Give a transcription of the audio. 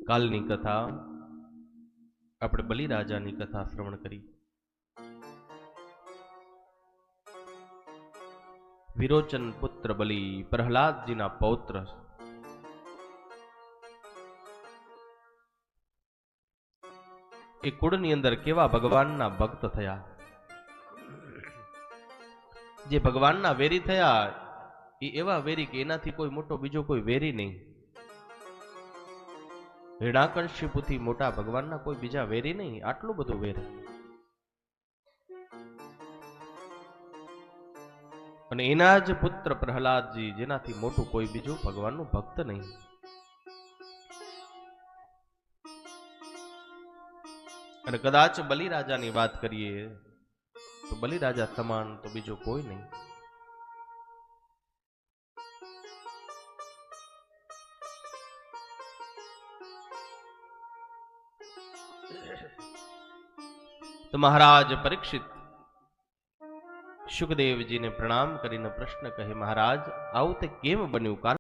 કાલની કથા આપણે બલિરાજાની કથા શ્રવણ કરી. વિરોચન પુત્ર બલિ પ્રહલાદજીના પૌત્ર. એ કુળની અંદર કેવા ભગવાનના ભક્ત થયા, જે ભગવાનના વેરી થયા એ એવા વેરી કે એનાથી કોઈ મોટો બીજો કોઈ વેરી નહીં. હિરણ્યકશિપુથી મોટા ભગવાનના કોઈ બીજા વેરી નહીં. આટલું બધું વેર. અને એના જ પુત્ર પ્રહલાદજી, જેનાથી મોટું કોઈ બીજું ભગવાનનું ભક્ત નહીં. અને કદાચ બલિરાજાની વાત કરીએ તો બલિરાજા સમાન તો બીજો કોઈ નહીં. તો મહારાજ પરીક્ષિત શુકદેવજીને પ્રણામ કરીને પ્રશ્ન કહે, મહારાજ આવું તે કેમ બન્યું? કારણ